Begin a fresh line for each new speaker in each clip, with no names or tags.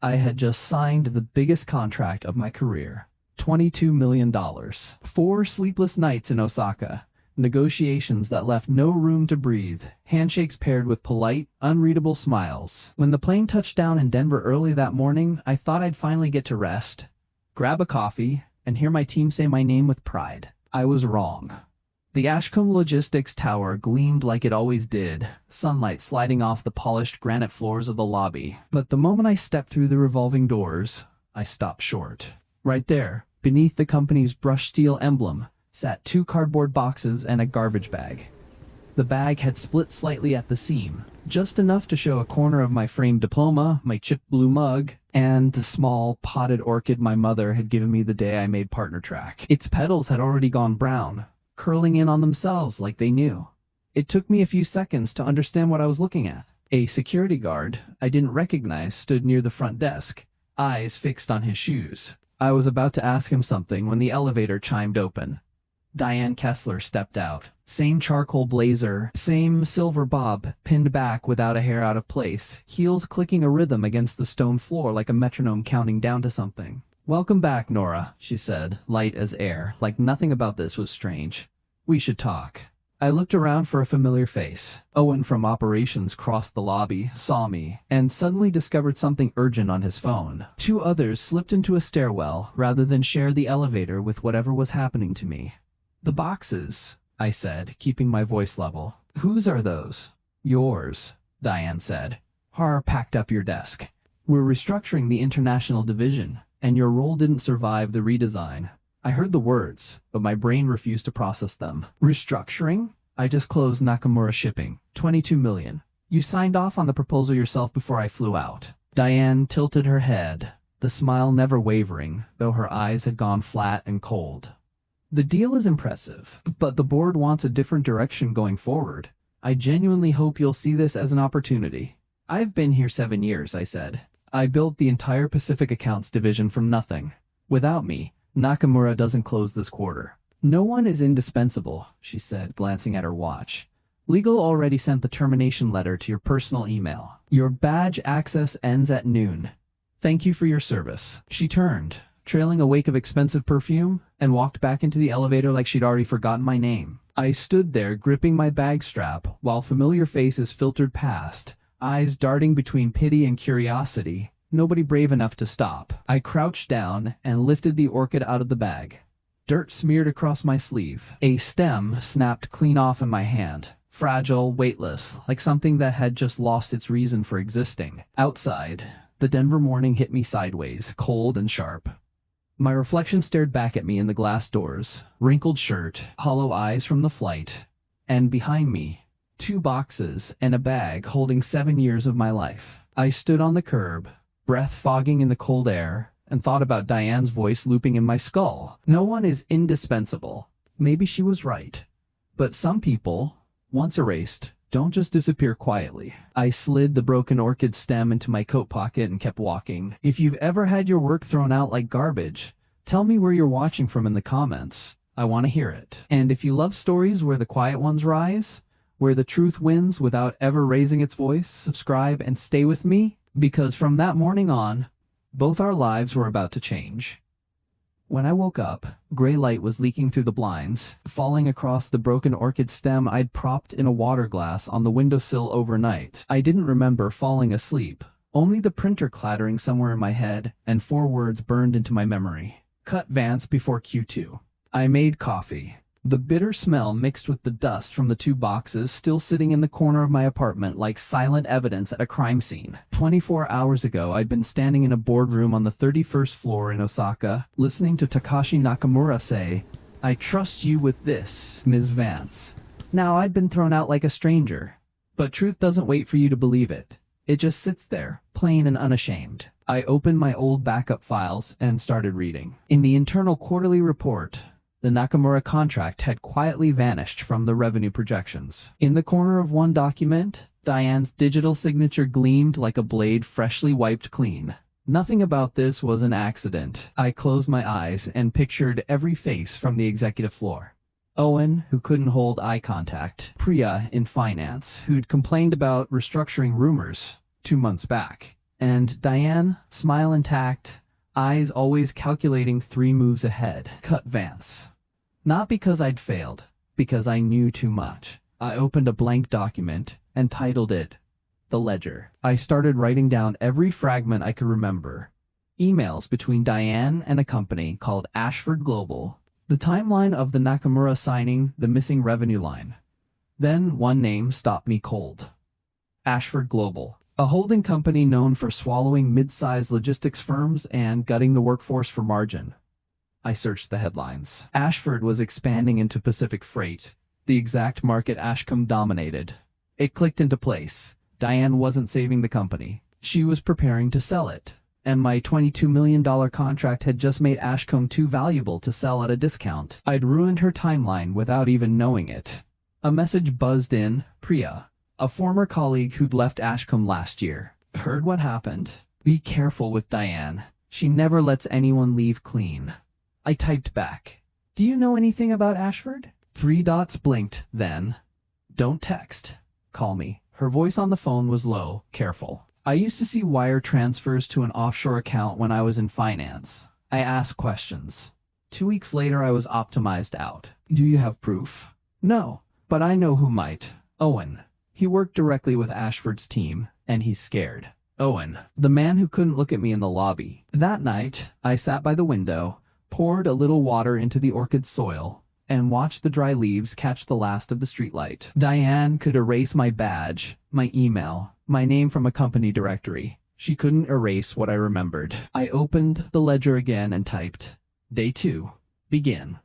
I had just signed the biggest contract of my career. $22 million. 4 sleepless nights in Osaka. Negotiations that left no room to breathe. Handshakes paired with polite, unreadable smiles. When the plane touched down in Denver early that morning, I thought I'd finally get to rest, grab a coffee, and hear my team say my name with pride. I was wrong. The Ashcombe Logistics Tower gleamed like it always did, sunlight sliding off the polished granite floors of the lobby. But the moment I stepped through the revolving doors, I stopped short. Right there, beneath the company's brushed steel emblem, sat 2 cardboard boxes and a garbage bag. The bag had split slightly at the seam, just enough to show a corner of my framed diploma, my chipped blue mug, and the small, potted orchid my mother had given me the day I made partner track. Its petals had already gone brown, curling in on themselves like they knew. It took me a few seconds to understand what I was looking at. A security guard I didn't recognize stood near the front desk, eyes fixed on his shoes. I was about to ask him something when the elevator chimed open. Diane Kessler stepped out. Same charcoal blazer, same silver bob, pinned back without a hair out of place, heels clicking a rhythm against the stone floor like a metronome counting down to something. "Welcome back, Nora," she said, light as air, like nothing about this was strange. "We should talk." I looked around for a familiar face. Owen from operations crossed the lobby, saw me, and suddenly discovered something urgent on his phone. 2 others slipped into a stairwell rather than share the elevator with whatever was happening to me. "The boxes," I said, keeping my voice level. "Whose are those?" "Yours," Diane said. "Har packed up your desk. We're restructuring the international division, and your role didn't survive the redesign." I heard the words, but my brain refused to process them. "Restructuring? I just closed Nakamura Shipping. $22 million. You signed off on the proposal yourself before I flew out." Diane tilted her head, the smile never wavering, though her eyes had gone flat and cold. "The deal is impressive, but the board wants a different direction going forward. I genuinely hope you'll see this as an opportunity." "I've been here 7 years," I said. "I built the entire Pacific Accounts division from nothing. Without me, Nakamura doesn't close this quarter." "No one is indispensable," she said, glancing at her watch. "Legal already sent the termination letter to your personal email. Your badge access ends at noon. Thank you for your service." She turned, trailing a wake of expensive perfume, and walked back into the elevator like she'd already forgotten my name. I stood there gripping my bag strap while familiar faces filtered past, eyes darting between pity and curiosity, nobody brave enough to stop. I crouched down and lifted the orchid out of the bag. Dirt smeared across my sleeve. A stem snapped clean off in my hand, fragile, weightless, like something that had just lost its reason for existing. Outside, the Denver morning hit me sideways, cold and sharp. My reflection stared back at me in the glass doors, wrinkled shirt, hollow eyes from the flight, and behind me, 2 boxes and a bag holding 7 years of my life. I stood on the curb, breath fogging in the cold air, and thought about Diane's voice looping in my skull. No one is indispensable. Maybe she was right. But some people, once erased, don't just disappear quietly. I slid the broken orchid stem into my coat pocket and kept walking. If you've ever had your work thrown out like garbage, tell me where you're watching from in the comments. I want to hear it. And if you love stories where the quiet ones rise, where the truth wins without ever raising its voice, subscribe and stay with me, because from that morning on, both our lives were about to change. When I woke up, gray light was leaking through the blinds, falling across the broken orchid stem I'd propped in a water glass on the windowsill overnight. I didn't remember falling asleep, only the printer clattering somewhere in my head, and 4 words burned into my memory. Cut Vance before Q2. I made coffee. The bitter smell mixed with the dust from the 2 boxes still sitting in the corner of my apartment like silent evidence at a crime scene. 24 hours ago, I'd been standing in a boardroom on the 31st floor in Osaka, listening to Takashi Nakamura say, "I trust you with this, Ms. Vance." Now I'd been thrown out like a stranger. But truth doesn't wait for you to believe it. It just sits there, plain and unashamed. I opened my old backup files and started reading. In the internal quarterly report, the Nakamura contract had quietly vanished from the revenue projections. In the corner of one document, Diane's digital signature gleamed like a blade freshly wiped clean. Nothing about this was an accident. I closed my eyes and pictured every face from the executive floor. Owen, who couldn't hold eye contact. Priya in finance, who'd complained about restructuring rumors 2 months back. And Diane, smile intact, eyes always calculating 3 moves ahead. Cut Vance. Not because I'd failed, because I knew too much. I opened a blank document and titled it, The Ledger. I started writing down every fragment I could remember. Emails between Diane and a company called Ashford Global. The timeline of the Nakamura signing, the missing revenue line. Then one name stopped me cold. Ashford Global. A holding company known for swallowing mid-sized logistics firms and gutting the workforce for margin. I searched the headlines. Ashford was expanding into Pacific Freight, the exact market Ashcombe dominated. It clicked into place. Diane wasn't saving the company. She was preparing to sell it. And my $22 million contract had just made Ashcombe too valuable to sell at a discount. I'd ruined her timeline without even knowing it. A message buzzed in. Priya, a former colleague who'd left Ashcombe last year. Heard what happened? Be careful with Diane. She never lets anyone leave clean. I typed back. Do you know anything about Ashford? 3 dots blinked, then. Don't text. Call me. Her voice on the phone was low, careful. I used to see wire transfers to an offshore account when I was in finance. I asked questions. 2 weeks later I was optimized out. Do you have proof? No, but I know who might. Owen. He worked directly with Ashford's team, and he's scared. Owen, the man who couldn't look at me in the lobby. That night, I sat by the window, poured a little water into the orchid soil, and watched the dry leaves catch the last of the streetlight. Diane could erase my badge, my email, my name from a company directory. She couldn't erase what I remembered. I opened the ledger again and typed, Day 2. Begin.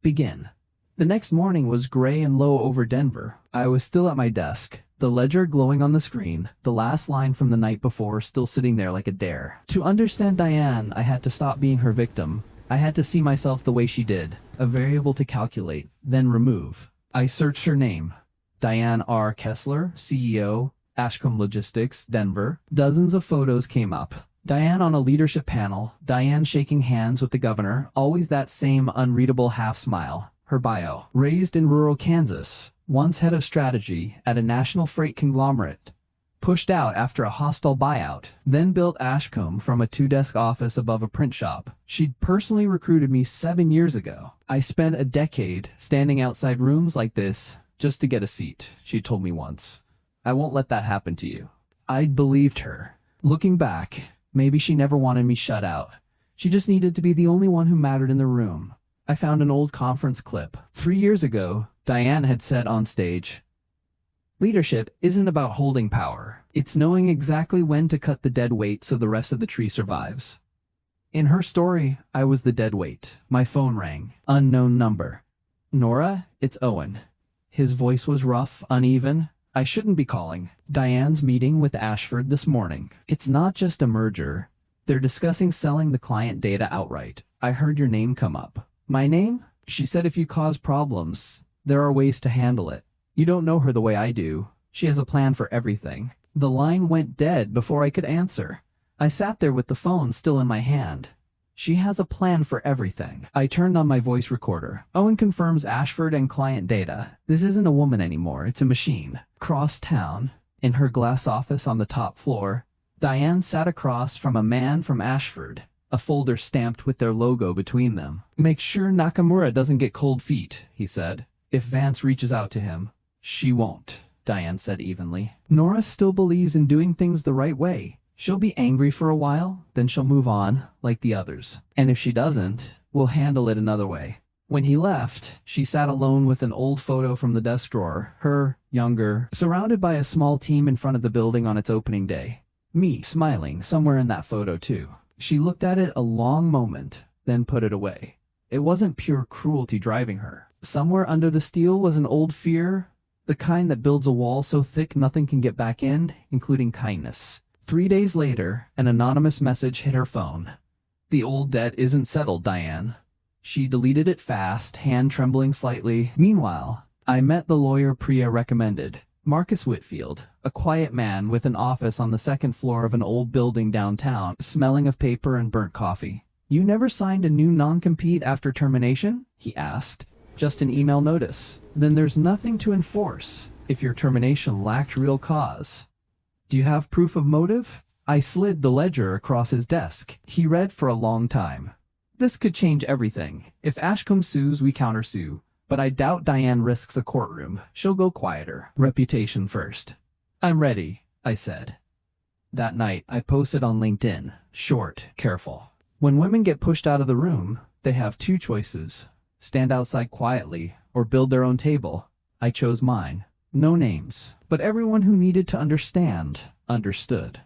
Begin. The next morning was gray and low over Denver. I was still at my desk, the ledger glowing on the screen, the last line from the night before still sitting there like a dare. To understand Diane, I had to stop being her victim. I had to see myself the way she did, a variable to calculate, then remove. I searched her name. Diane R. Kessler, CEO, Ashcombe Logistics, Denver. Dozens of photos came up. Diane on a leadership panel, Diane shaking hands with the governor, always that same unreadable half smile. Her bio. Raised in rural Kansas, once head of strategy at a national freight conglomerate. Pushed out after a hostile buyout, then built Ashcombe from a 2-desk office above a print shop. She'd personally recruited me 7 years ago. I spent a decade standing outside rooms like this just to get a seat, she told me once. I won't let that happen to you. I'd believed her. Looking back, maybe she never wanted me shut out. She just needed to be the only one who mattered in the room. I found an old conference clip. 3 years ago, Diane had said on stage, Leadership isn't about holding power. It's knowing exactly when to cut the dead weight so the rest of the tree survives. In her story, I was the dead weight. My phone rang. Unknown number. Nora, it's Owen. His voice was rough, uneven. I shouldn't be calling. Diane's meeting with Ashford this morning. It's not just a merger. They're discussing selling the client data outright. I heard your name come up. My name? She said if you cause problems, there are ways to handle it. You don't know her the way I do. She has a plan for everything. The line went dead before I could answer. I sat there with the phone still in my hand. She has a plan for everything. I turned on my voice recorder. Owen confirms Ashford and client data. This isn't a woman anymore, it's a machine. Cross town, in her glass office on the top floor, Diane sat across from a man from Ashford, a folder stamped with their logo between them. Make sure Nakamura doesn't get cold feet, he said. If Vance reaches out to him. She won't, Diane said evenly. Nora still believes in doing things the right way. She'll be angry for a while, then she'll move on, like the others. And if she doesn't, we'll handle it another way. When he left, she sat alone with an old photo from the desk drawer, her, younger, surrounded by a small team in front of the building on its opening day. Me, smiling, somewhere in that photo too. She looked at it a long moment, then put it away. It wasn't pure cruelty driving her. Somewhere under the steel was an old fear, the kind that builds a wall so thick nothing can get back in, including kindness. 3 days later, an anonymous message hit her phone. The old debt isn't settled, Diane. She deleted it fast, hand trembling slightly. Meanwhile, I met the lawyer Priya recommended, Marcus Whitfield, a quiet man with an office on the second floor of an old building downtown, smelling of paper and burnt coffee. You never signed a new non-compete after termination? He asked. Just an email notice. Then there's nothing to enforce if your termination lacked real cause. Do you have proof of motive? I slid the ledger across his desk. He read for a long time. This could change everything. If Ashcombe sues, we countersue. But I doubt Diane risks a courtroom. She'll go quieter. Reputation first. I'm ready, I said. That night, I posted on LinkedIn. Short, careful. When women get pushed out of the room, they have two choices. Stand outside quietly, or build their own table. I chose mine. No names. But everyone who needed to understand, understood.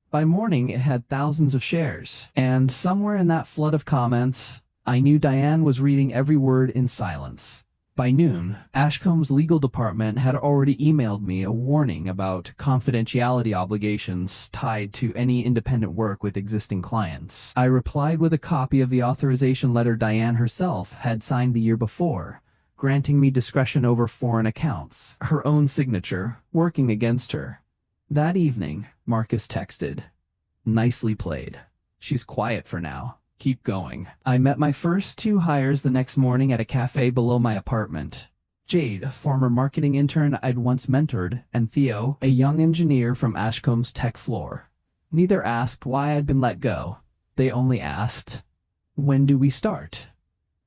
By morning, it had thousands of shares. And somewhere in that flood of comments, I knew Diane was reading every word in silence. By noon, Ashcombe's legal department had already emailed me a warning about confidentiality obligations tied to any independent work with existing clients. I replied with a copy of the authorization letter Diane herself had signed the year before, granting me discretion over foreign accounts, her own signature, working against her. That evening, Marcus texted, "Nicely played. She's quiet for now. Keep going." I met my first two hires the next morning at a cafe below my apartment. Jade, a former marketing intern I'd once mentored, and Theo, a young engineer from Ashcombe's tech floor. Neither asked why I'd been let go. They only asked, "When do we start?"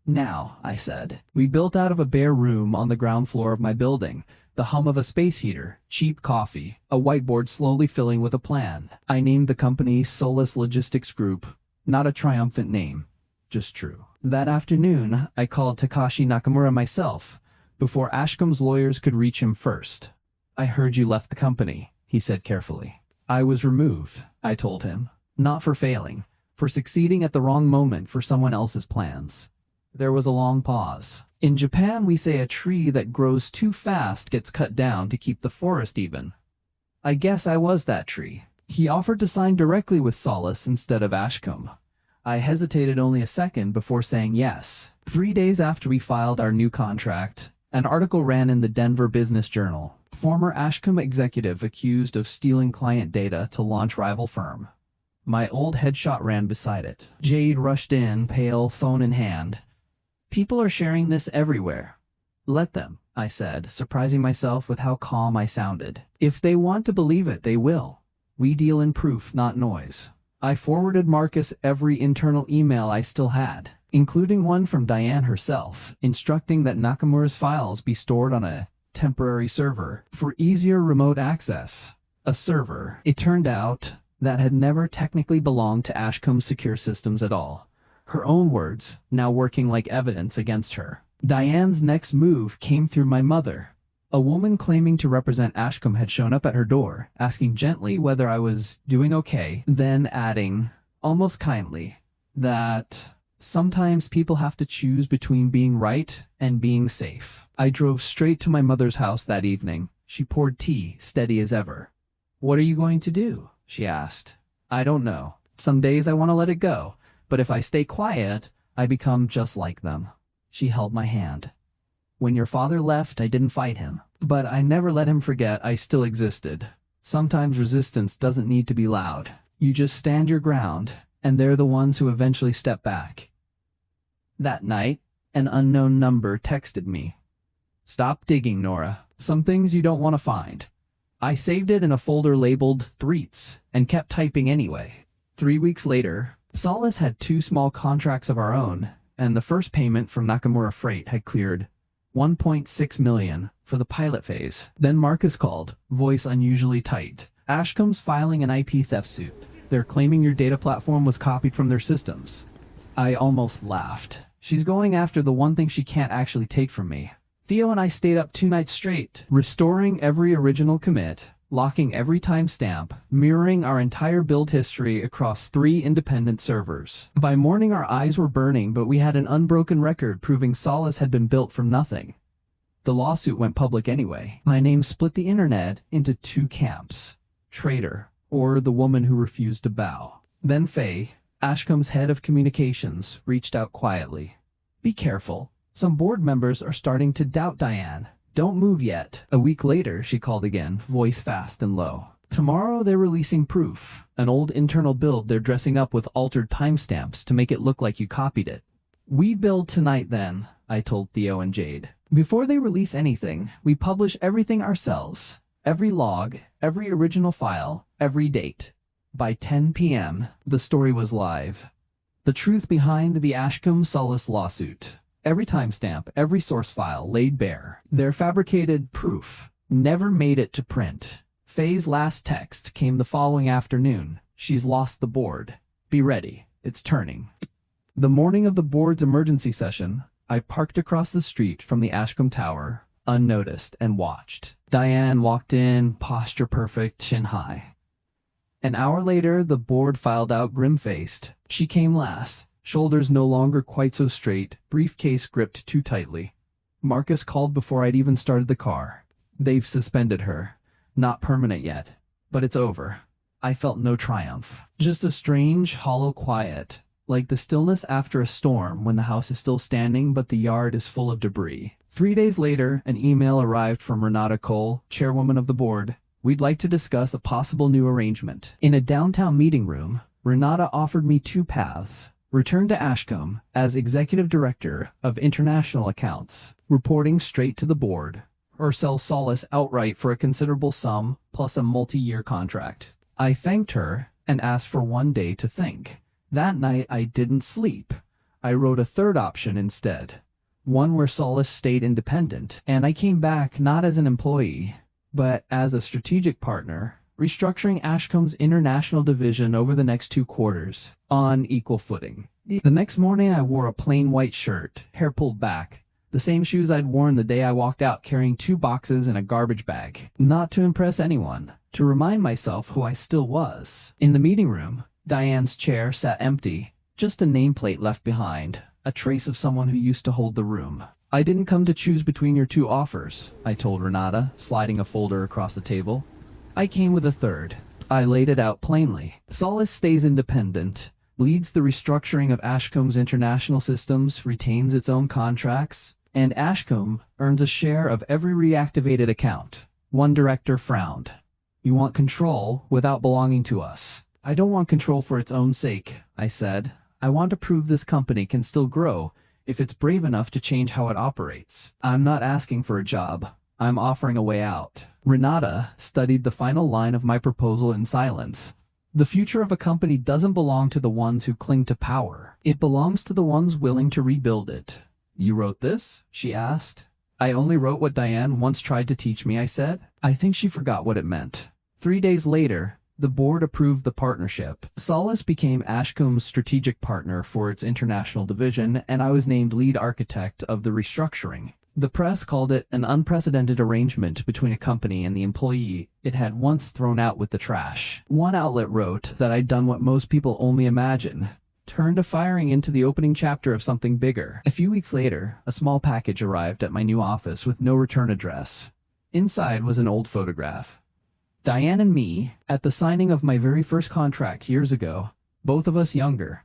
"Now," I said. We built out of a bare room on the ground floor of my building. The hum of a space heater, cheap coffee, a whiteboard slowly filling with a plan. I named the company Solus Logistics Group. Not a triumphant name, just true. That afternoon, I called Takashi Nakamura myself, before Ashcombe's lawyers could reach him first. "I heard you left the company," he said carefully. "I was removed," I told him. Not for failing, for succeeding at the wrong moment for someone else's plans. There was a long pause. In Japan, we say a tree that grows too fast gets cut down to keep the forest even. I guess I was that tree. He offered to sign directly with Solus instead of Ashcombe. I hesitated only a second before saying yes. 3 days after we filed our new contract, an article ran in the Denver Business Journal. Former Ashcombe executive accused of stealing client data to launch rival firm. My old headshot ran beside it. Jade rushed in, pale, phone in hand. "People are sharing this everywhere." "Let them," I said, surprising myself with how calm I sounded. "If they want to believe it, they will. We deal in proof, not noise." I forwarded Marcus every internal email I still had, including one from Diane herself, instructing that Nakamura's files be stored on a temporary server for easier remote access. A server, it turned out, that had never technically belonged to Ashcombe's secure systems at all. Her own words, now working like evidence against her. Diane's next move came through my mother. A woman claiming to represent Ashcombe had shown up at her door, asking gently whether I was doing okay, then adding, almost kindly, that sometimes people have to choose between being right and being safe. I drove straight to my mother's house that evening. She poured tea, steady as ever. "What are you going to do?" she asked. "I don't know. Some days I want to let it go. But if I stay quiet, I become just like them." She held my hand. "When your father left, I didn't fight him. But I never let him forget I still existed. Sometimes resistance doesn't need to be loud. You just stand your ground, and they're the ones who eventually step back." That night, an unknown number texted me. "Stop digging, Nora. Some things you don't want to find." I saved it in a folder labeled Threats and kept typing anyway. 3 weeks later, Solus had 2 small contracts of our own, and the first payment from Nakamura Freight had cleared $1.6 million for the pilot phase. Then Marcus called, voice unusually tight. "Ashcombe's filing an IP theft suit. They're claiming your data platform was copied from their systems." I almost laughed. She's going after the one thing she can't actually take from me. Theo and I stayed up 2 nights straight, restoring every original commit, locking every timestamp, mirroring our entire build history across 3 independent servers. By morning our eyes were burning, but we had an unbroken record proving Solus had been built from nothing. The lawsuit went public anyway. My name split the internet into 2 camps. Traitor, or the woman who refused to bow. Then Faye, Ashcombe's head of communications, reached out quietly. "Be careful. Some board members are starting to doubt Diane. Don't move yet." A week later, she called again, voice fast and low. "Tomorrow they're releasing proof. An old internal build they're dressing up with altered timestamps to make it look like you copied it." "We build tonight then," I told Theo and Jade. "Before they release anything, we publish everything ourselves. Every log, every original file, every date. By 10 p.m., the story was live. The truth behind the Ashcombe Solace lawsuit. Every timestamp, every source file laid bare. Their fabricated proof never made it to print. Faye's last text came the following afternoon. She's lost the board. Be ready. It's turning. The morning of the board's emergency session, I parked across the street from the Ashcombe Tower, unnoticed, and watched. Diane walked in, posture perfect, chin high. An hour later, the board filed out grim-faced. She came last, shoulders no longer quite so straight, briefcase gripped too tightly. Marcus called before I'd even started the car. They've suspended her. Not permanent yet, but it's over. I felt no triumph. Just a strange, hollow quiet, like the stillness after a storm when the house is still standing but the yard is full of debris. 3 days later, an email arrived from Renata Cole, chairwoman of the board. We'd like to discuss a possible new arrangement. In a downtown meeting room, Renata offered me two paths. Return to Ashcombe as executive director of international accounts, reporting straight to the board, or sell Solace outright for a considerable sum plus a multi-year contract. I thanked her and asked for 1 day to think. That night I didn't sleep. I wrote a third option instead, one where Solace stayed independent, and I came back not as an employee, but as a strategic partner, restructuring Ashcombe's international division over the next 2 quarters, on equal footing. The next morning I wore a plain white shirt, hair pulled back, the same shoes I'd worn the day I walked out carrying 2 boxes and a garbage bag. Not to impress anyone, to remind myself who I still was. In the meeting room, Diane's chair sat empty, just a nameplate left behind, a trace of someone who used to hold the room. I didn't come to choose between your 2 offers, I told Renata, sliding a folder across the table. I came with a third. I laid it out plainly. Solace stays independent, leads the restructuring of Ashcombe's international systems, retains its own contracts, and Ashcombe earns a share of every reactivated account. One director frowned. You want control without belonging to us. I don't want control for its own sake, I said. I want to prove this company can still grow if it's brave enough to change how it operates. I'm not asking for a job. I'm offering a way out. Renata studied the final line of my proposal in silence. The future of a company doesn't belong to the ones who cling to power. It belongs to the ones willing to rebuild it. You wrote this? She asked. I only wrote what Diane once tried to teach me, I said. I think she forgot what it meant. 3 days later, the board approved the partnership. Solace became Ashcombe's strategic partner for its international division, and I was named lead architect of the restructuring. The press called it an unprecedented arrangement between a company and the employee it had once thrown out with the trash. One outlet wrote that I'd done what most people only imagine, turned a firing into the opening chapter of something bigger. A few weeks later, a small package arrived at my new office with no return address. Inside was an old photograph. Diane and me, at the signing of my very first contract years ago, both of us younger,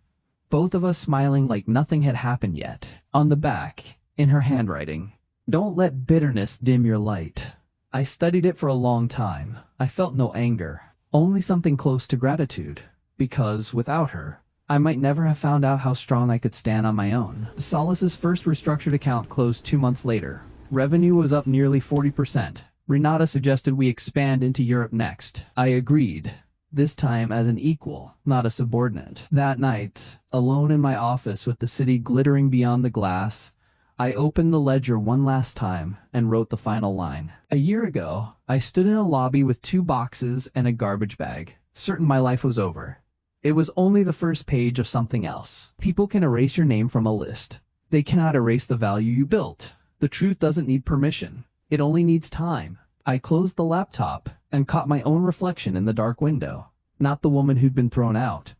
both of us smiling like nothing had happened yet. On the back, in her handwriting, don't let bitterness dim your light. I studied it for a long time. I felt no anger, only something close to gratitude, because without her, I might never have found out how strong I could stand on my own. Solace's first restructured account closed 2 months later. Revenue was up nearly 40%. Renata suggested we expand into Europe next. I agreed, this time as an equal, not a subordinate. That night, alone in my office with the city glittering beyond the glass, I opened the ledger one last time and wrote the final line. A year ago, I stood in a lobby with 2 boxes and a garbage bag, certain my life was over. It was only the first page of something else. People can erase your name from a list. They cannot erase the value you built. The truth doesn't need permission. It only needs time. I closed the laptop and caught my own reflection in the dark window. Not the woman who'd been thrown out.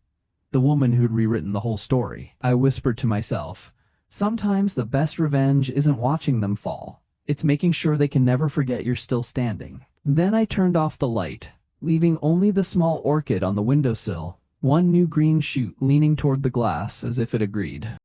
The woman who'd rewritten the whole story. I whispered to myself, sometimes the best revenge isn't watching them fall. It's making sure they can never forget you're still standing. Then I turned off the light, leaving only the small orchid on the windowsill, one new green shoot leaning toward the glass as if it agreed.